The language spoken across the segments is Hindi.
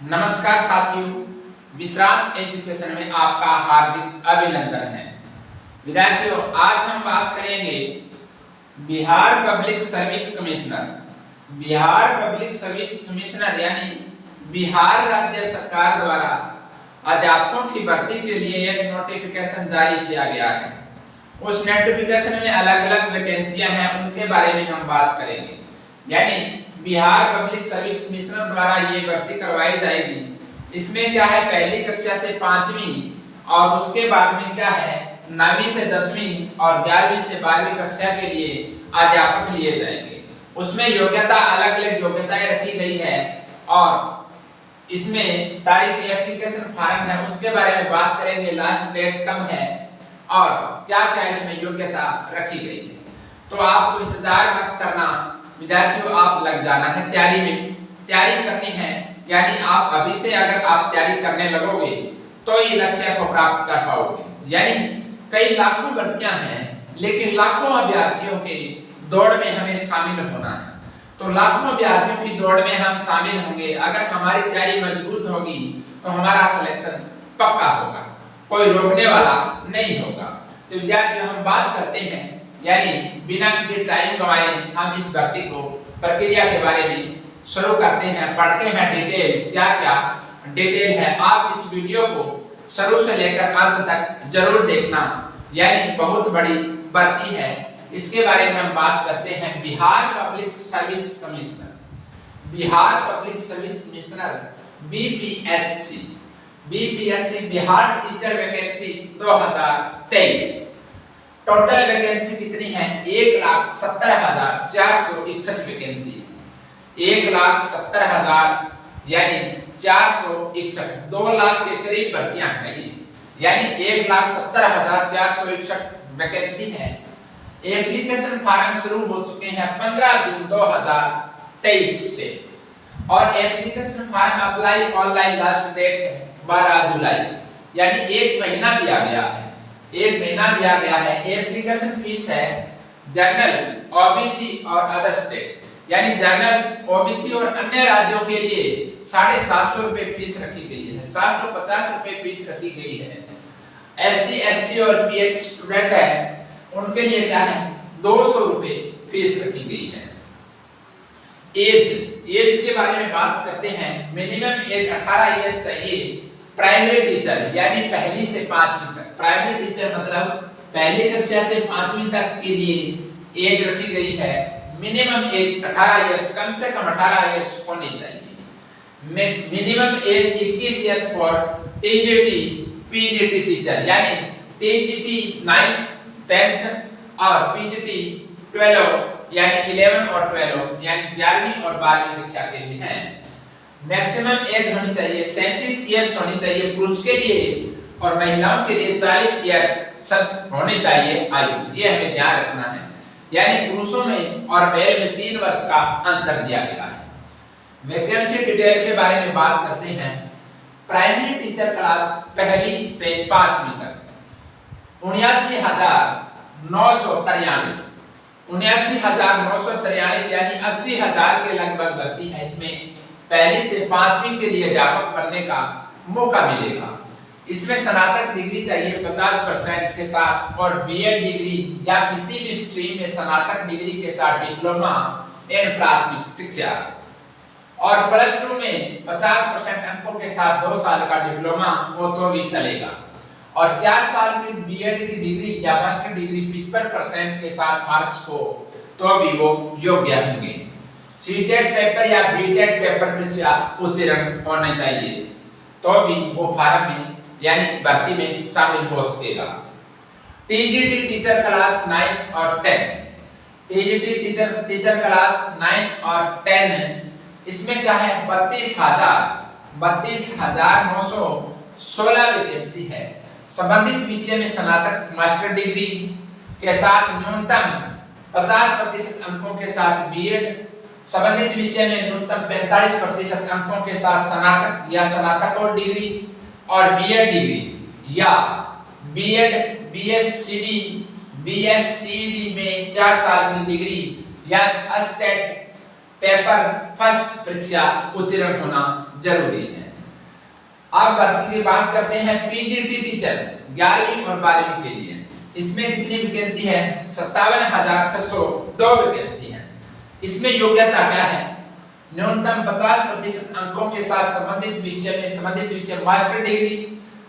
नमस्कार साथियों, विश्राम एजुकेशन में आपका हार्दिक अभिनंदन है। विद्यार्थियों, आज हम बात करेंगे Bihar public service commissioner. Bihar public service commissioner यानी बिहार राज्य सरकार द्वारा अध्यापकों की भर्ती के लिए एक नोटिफिकेशन जारी किया गया है। उस नोटिफिकेशन में अलग अलग वैकेंसियां हैं, उनके बारे में हम बात करेंगे। यानी बिहार पब्लिक सर्विस कमिश्नर द्वारा ये भर्ती करवाई जाएगी। इसमें क्या है, पहली कक्षा से 5वीं और उसके बाद में क्या है 9वीं से 10वीं और 11वीं से 12वीं कक्षा के लिए अध्यापक लिए जाएंगे। उसमें योग्यता अलग अलग योग्यताएं रखी गई है और इसमें तारीख एप्लीकेशन फॉर्म है, उसके बारे में बात करेंगे। लास्ट डेट कब है और क्या क्या इसमें योग्यता रखी गई है। तो आपको इंतजार मत करना विद्यार्थियों, आप लग जाना है तैयारी में। तैयारी करनी है, यानी आप अभी से अगर आप तैयारी करने लगोगे तो ही लक्ष्य को प्राप्त कर पाओगे। यानी कई लाखों भर्तियां हैं, लेकिन लाखों अभ्यर्थियों के दौड़ में हमें शामिल होना है। तो लाखों अभ्यर्थियों की दौड़ में हम शामिल होंगे। अगर हमारी तैयारी मजबूत होगी तो हमारा सिलेक्शन पक्का होगा, कोई रोकने वाला नहीं होगा। तो विद्यार्थियों, हम बात करते हैं, यानी बिना किसी टाइम गवाए हम इस भर्ती को प्रक्रिया के बारे में शुरू करते हैं, पढ़ते हैं डिटेल, क्या क्या डिटेल है। आप इस वीडियो को शुरू से लेकर अंत तक जरूर देखना, यानी बहुत बड़ी भर्ती है। इसके बारे में हम बात करते हैं। Bihar public service commissioner, Bihar public service commissioner BPSC, BPSC Bihar teacher vacancy 2023। Total vacancy कितनी है? 1,70,461 वैकेंसी। 1,70,000 यानी 461, 2 लाख के करीब भर्तियां हैं ये। यानी 1,70,461 वैकेंसी है। एप्लीकेशन फॉर्म शुरू हो चुके हैं 15 जून 2023 से और application form apply online last date है 12 जुलाई, यानी 1 महीना दिया गया है। 1 महीना दिया गया है। एप्लीकेशन फीस है जनरल, ओबीसी और अदर स्टेट, यानी जनरल, ओबीसी और अन्य राज्यों के लिए 750 रुपए फीस रखी गई है। 750 रुपए फीस रखी गई है। एससी, एसटी और पीएच स्टूडेंट है, उनके लिए क्या है 200 रुपए फीस रखी गई है। एज के बारे में बात करते हैं। मिनिमम एज 18 ईयर्स चाहिए। प्राइमरी टीचर यानी पहली से 5वीं तक, प्राइमरी टीचर मतलब पहली कक्षा से 5वीं तक के लिए एज रखी गई है। मिनिमम एज 18 इयर्स, कम से कम 18 इयर्स होनी चाहिए। Minimum age 21 years for TGT, PGT teacher, यानी टीजीटी 9th 10th और पीजीटी 12 यानी 11 और 12 यानी 11वीं और 12वीं कक्षा के लिए है। मैक्सिमम एज होनी चाहिए 37 इयर्स होनी चाहिए पुरुष के लिए और महिलाओं के लिए 40 इयर्स होनी चाहिए आयु। ये हमें ध्यान रखना है। यानी पुरुषों में और मेल में 3 वर्ष का अंतर दिया गया है। वैकेंसी डिटेल के बारे में बात करते हैं। प्राइमरी टीचर क्लास पहली से 5वीं तक 79,943, 79,943 यानी 80,000 के लगभग भर्ती है। इसमें पहली से 5वीं के लिए अध्यापक बनने का मौका मिलेगा। इसमें स्नातक डिग्री चाहिए 50% के साथ और बीएड डिग्री या किसी भी स्ट्रीम में स्नातक डिग्री के साथ डिप्लोमा इन प्राथमिक शिक्षा और +2 में 50% अंकों के साथ 2 साल का डिप्लोमा हो तो भी चलेगा और 4 साल की बीएड की डिग्री या मास्टर डिग्री 55% के साथ मार्क्स हो तो भी वो योग्य होंगे। सीटेट पेपर या बीटेट पेपर परीक्षा उत्तीर्ण होने चाहिए तो भी वो फॉर्म में यानी भर्ती में शामिल हो सकेगा। टीजीटी टीचर क्लास 9th और 10, टीजीटी टीचर क्लास 9th और 10, इसमें क्या है 32,916 वैकेंसी है। संबंधित विषय में स्नातक मास्टर डिग्री के साथ न्यूनतम 50% अंकों के साथ बीएड, संबंधित विषय में न्यूनतम 45% अंकों के साथ स्नातक या स्नातकोत्तर डिग्री और बीएड डिग्री या बीएड, बीएससीडी, बीएससीडी में 4 साल की डिग्री या स्टेट पेपर फर्स्ट परीक्षा उत्तीर्ण होना जरूरी है। अब भर्ती की बात करते हैं पीजीटी टीचर 11वीं और 12वीं के लिए। इसमें कितनी वैकेंसी है? 57,602 वैकेंसी है। इसमें योग्यता क्या है? न्यूनतम 50% अंकों के साथ संबंधित विषय मास्टर डिग्री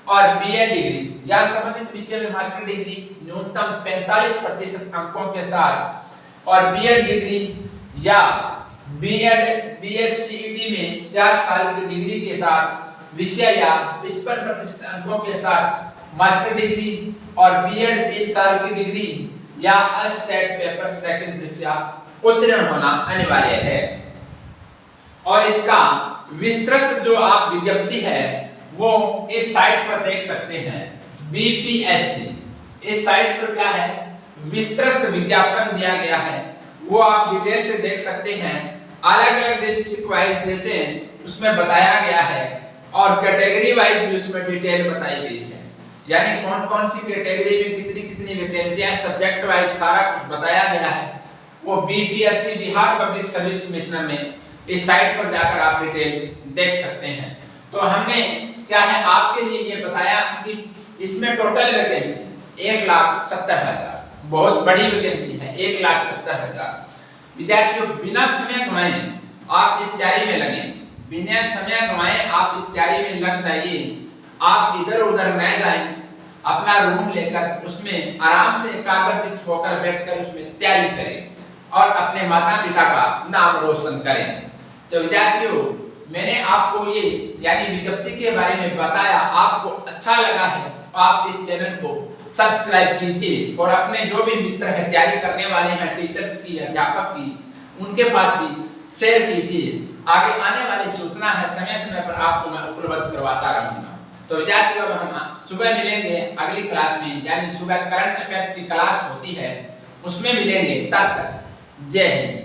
और बीएड डिग्री या संबंधित विषय में मास्टर डिग्री न्यूनतम 45% अंकों के साथ और बीएड डिग्री या बीएड बीएससीईटी में 4 साल की डिग्री के साथ विषय या 55% अंकों के साथ मास्टर डिग्री और बीएड 3 साल की डिग्री या स्टेट पेपर सेकंड परीक्षा उत्तीर्ण होना अनिवार्य है। और इसका विस्तृत जो आप विज्ञप्ति है वो इस साइट पर देख सकते हैं, बीपीएससी। इस साइट पर क्या है? विस्तृत विज्ञापन दिया गया है, वो आप डिटेल से देख सकते हैं। अलग अलग डिस्ट्रिक्ट वाइज जैसे उसमें बताया गया है और कैटेगरी वाइज भी उसमें डिटेल बताई गई है, यानी कौन कौन सी कैटेगरी में कितनी कितनी वैकेंसियां, सब्जेक्ट वाइज सारा कुछ बताया गया है। वो BPSC Bihar public service commissioner में इस साइट पर जाकर आप डिटेल देख सकते हैं। तो हमने क्या है आपके लिए ये बताया कि इसमें टोटल वैकेंसी 1,70,000, बहुत बड़ी वैकेंसी है 1,70,000। विद्यार्थियों बिना समय गंवाए आप इस तैयारी में लगे, बिना समय गंवाए आप इस तैयारी में लग जाइए। आप इधर उधर न जाएं, अपना रूम लेकर उसमें आराम से एकाग्रचित्त होकर बैठकर उसमें तैयारी करें और अपने माता पिता का नाम रोशन करें। तो विद्यार्थियों मैंने आपको ये यानी विज्ञप्ति के बारे में बताया, आपको अच्छा लगा है तो आप इस चैनल को सब्सक्राइब कीजिए और अपने जो भी मित्र है तैयारी करने वाले हैं टीचर्स की, अध्यापक की, उनके पास भी शेयर कीजिए। आगे आने वाली सूचना है समय समय पर आपको मैं उपलब्ध करवाता रहूंगा। तो विद्यार्थियों अब हम सुबह मिलेंगे अगली क्लास में, यानी सुबह करंट अफेयर्स की क्लास होती है उसमें मिलेंगे। तब तक जय हिंद।